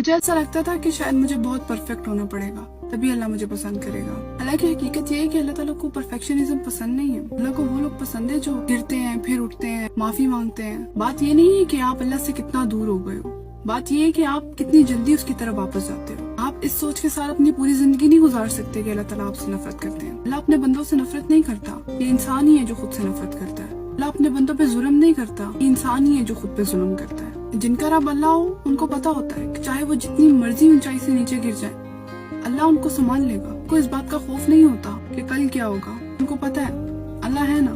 مجھے ایسا لگتا تھا کہ شاید مجھے بہت پرفیکٹ ہونا پڑے گا تبھی اللہ مجھے پسند کرے گا. حالانکہ حقیقت یہ ہے کہ اللہ تعالیٰ کو پرفیکشنزم پسند نہیں ہے. اللہ کو وہ لوگ پسند ہے جو گرتے ہیں پھر اٹھتے ہیں, معافی مانگتے ہیں. بات یہ نہیں ہے کہ آپ اللہ سے کتنا دور ہو گئے ہو, بات یہ ہے کہ آپ کتنی جلدی اس کی طرف واپس جاتے ہو. آپ اس سوچ کے ساتھ اپنی پوری زندگی نہیں گزار سکتے کہ اللہ تعالیٰ آپ سے نفرت کرتے ہیں. اللہ اپنے بندوں سے نفرت نہیں کرتا, یہ انسان ہی ہے جو خود سے نفرت کرتا ہے. اللہ اپنے بندوں پہ ظلم نہیں کرتا, یہ انسان ہی ہے جو خود پہ ظلم کرتا ہے. جن کا رب اللہ ہو ان کو پتا ہوتا ہے کہ چاہے وہ جتنی مرضی اونچائی سے نیچے گر جائے اللہ ان کو سنبھال لے گا. کوئی اس بات کا خوف نہیں ہوتا کہ کل کیا ہوگا. ان کو پتا ہے اللہ ہے نا,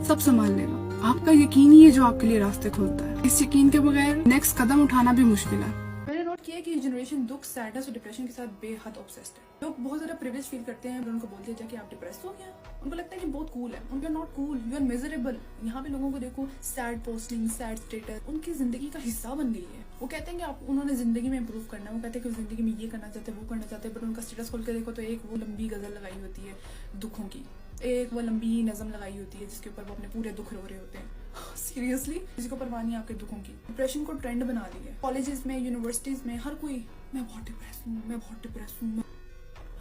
سب سنبھال لے گا. آپ کا یقین ہی ہے جو آپ کے لیے راستے کھولتا ہے. اس یقین کے بغیر نیکسٹ قدم اٹھانا بھی مشکل ہے. میں نے نوٹ کیا کہ یہ جنریشن دکھ, سیڈنس اور ڈپریشن کے ساتھ بے حد obsessed ہے. لوگ بہت زیادہ پریویلیج فیل کرتے ہیں, ان کو بولتے ہیں کہ آپ ڈپریس ہو گیا. ان کو لگتا ہے کہ بہت کول ہے. ان کو not cool, you are miserable. یہاں پہ لوگوں کو دیکھو سیڈ پوسٹنگ, سیڈ اسٹیٹس ان کی زندگی کا حصہ بن گئی ہے. وہ کہتے ہیں کہ آپ انہوں نے زندگی میں امپروو کرنا ہے, وہ کہتے ہیں کہ زندگی میں یہ کرنا چاہتے ہیں, وہ کرنا چاہتے ہیں, بٹ ان کا اسٹیٹس کھول کے دیکھو تو ایک وہ لمبی غزل لگائی ہوتی ہے دکھوں کی, ایک وہ لمبی نظم لگائی ہوتی ہے جس کے اوپر وہ اپنے پورے دکھ رو رہے ہوتے ہیں. سیریسلی کسی کو پرواہ نہیں آپ کے دکھوں کی. ڈپریشن کو ٹرینڈ بنا دیا ہے کالجز میں, یونیورسٹیز میں, ہر کوئی میں بہت ڈپریس ہوں, میں بہت ڈپریس ہوں.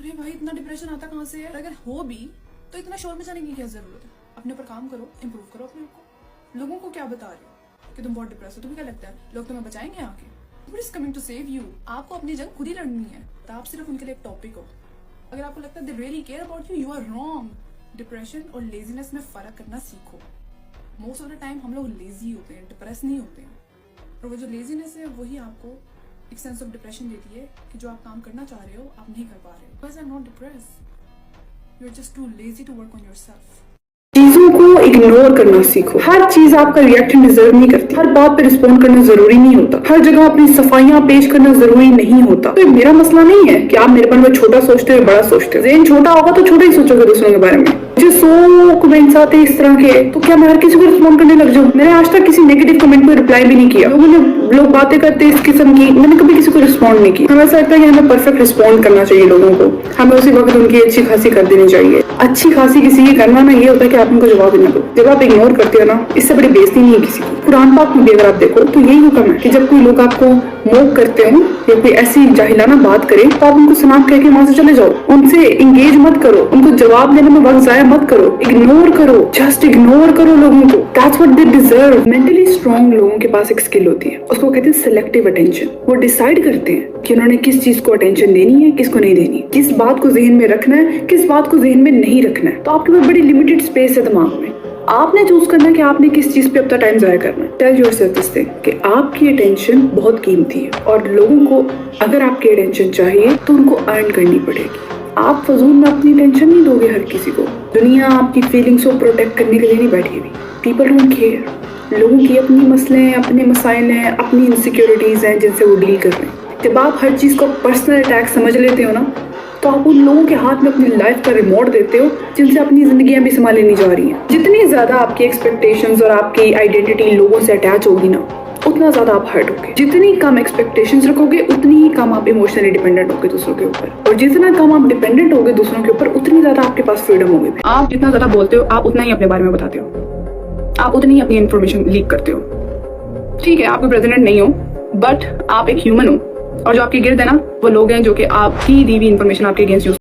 ارے بھائی اتنا ڈپریشن آتا کہاں سے ہے؟ اگر ہو بھی تو اتنا شور مچانے کی کیا ضرورت ہے؟ اپنے اوپر کام کرو, امپروو کرو اپنے آپ کو. لوگوں کو کیا بتا رہے ہو کہ تم بہت ڈپریس ہو؟ تمہیں کیا لگتا ہے لوگ تمہیں بچائیں گے آ کے؟ Who is coming to save you? آپ کو اپنی جنگ خود ہی لڑنی ہے, تو آپ صرف ان کے لیے ایک ٹاپک ہو. اگر آپ کو لگتا ہے they really care about you, you are wrong. Depression اور لیزینس میں فرق کرنا سیکھو. موسٹ آف دا ٹائم ہم لوگ لیزی ہوتے ہیں, ڈپریس نہیں ہوتے ہیں. اور وہ جو لیزینس ہے وہی آپ کو ایک سینس آف ڈپریشن دیتی ہے کہ جو آپ کام کرنا چاہ رہے ہو آپ نہیں کر پا رہے ہو. Because I'm not depressed. You're just too lazy to work on yourself. چیزوں کو اگنور کرنا سیکھو. ہر چیز آپ کا ریئیکشن ڈیزرو نہیں کرتی. ہر بات پہ رسپونڈ کرنا ضروری نہیں ہوتا. ہر جگہ اپنی صفائیاں پیش کرنا ضروری نہیں ہوتا. تو میرا مسئلہ نہیں ہے کہ آپ میرے بارے میں چھوٹا سوچتے ہو بڑا سوچتے ہو. ذہن چھوٹا ہوگا تو چھوٹا ہی سوچو گے دوسروں کے بارے میں. مجھے 100 کمنٹس آتے ہیں اس طرح کے, تو کیا میں ہر کسی کو رسپونڈ کرنے لگ جاؤں؟ میں نے آج تک کسی نیگیٹو کمنٹ کو رپلائی بھی نہیں کیا. لوگ باتیں کرتے اس قسم کی, میں نے کبھی کسی کو رسپونڈ نہیں کی. ہمیں ایسا لگتا ہے کہ ہمیں پرفیکٹ رسپونڈ کرنا چاہیے لوگوں کو. ہمیں اسی وقت ان کی اچھی خاصی کر دینی چاہیے. اچھی خاصی کسی کی کرنا نا یہ ہوتا ہے کہ آپ ان کو جواب دینا دو. جب آپ اگنور کرتے ہو نا, اس سے بڑی بےزتی نہیں ہے کسی کی. قرآن پاک میں بھی اگر آپ دیکھو تو یہی حکم ہے کہ جب کوئی لوگ آپ کو موک کرتے ہوں یا کوئی ایسی جاہلانہ بات کرے تو آپ ان کو سلام کہہ کے وہاں سے چلے جاؤ. ان سے انگیج مت کرو, ان کو جواب دینے میں وقت ضائع مت کرو. اگنور کرو, جسٹ اگنور کرو لوگوں کو. That's what they deserve. Mentally strong لوگوں کے پاس ایک اسکل ہوتی ہے, اس کو کہتے ہیں سلیکٹیو اٹینشن. وہ ڈیسائیڈ کرتے ہیں کہ انہوں نے کس چیز کو اٹینشن دینی ہے, کس کو نہیں دینی, کس بات کو ذہن میں رکھنا ہے, کس بات کو ذہن میں نہیں رکھنا ہے. تو آپ کے پاس بڑی لمیٹڈ اسپیس ہے دماغ میں. آپ نے چوز کرنا ہے کہ آپ نے کس چیز پہ اپنا ٹائم ضائع کرنا ہے. Tell your self this thing کہ آپ کی اٹینشن بہت قیمتی ہے, اور لوگوں کو اگر آپ کی اٹینشن چاہیے تو ان کو ارن کرنی پڑے گی. آپ فضول میں اپنی ٹینشن نہیں دو گے ہر کسی کو. دنیا آپ کی فیلنگس کو پروٹیکٹ کرنے کے لیے نہیں بیٹھی ہوئی. People don't care. لوگوں کی اپنی مسئلے ہیں, اپنے مسائل ہیں, اپنی انسیکیورٹیز ہیں جن سے وہ ڈیل کر رہے ہیں. جب آپ ہر چیز کو پرسنل اٹیک سمجھ لیتے ہو نا, تو آپ ان لوگوں کے ہاتھ میں اپنی لائف کا ریموٹ دیتے ہو جن سے اپنی زندگیاں بھی سنبھالیں نہیں جا رہی ہیں. جتنی زیادہ آپ کی ایکسپیکٹیشنز اور آپ کی آئیڈینٹی لوگوں سے اٹیچ ہوگی نا, اتنا زیادہ آپ ہرٹ ہوگے. جتنی کم ایکسپیکٹیشنز رکھو گے اتنی ہی کم آپ ایموشنلی ڈیپینڈنٹ ہوگے دوسروں کے اوپر, اور جتنا کم آپ ڈیپینڈنٹ ہوگے دوسروں کے اوپر اتنی زیادہ آپ کے پاس فریڈم ہوگی. آپ جتنا زیادہ بولتے ہو آپ اتنا ہی اپنے بارے میں بتاتے ہو, آپ اتنی ہی اپنی انفارمیشن لیک کرتے ہو. ٹھیک ہے آپ کوئی پریزیڈنٹ نہیں ہو, بٹ آپ ایک ہیومن ہو, اور جو آپ کے گرد ہے نا وہ لوگ ہیں جو کہ آپ کی دی ہوئی انفارمیشن آپ کے اگینسٹ یوز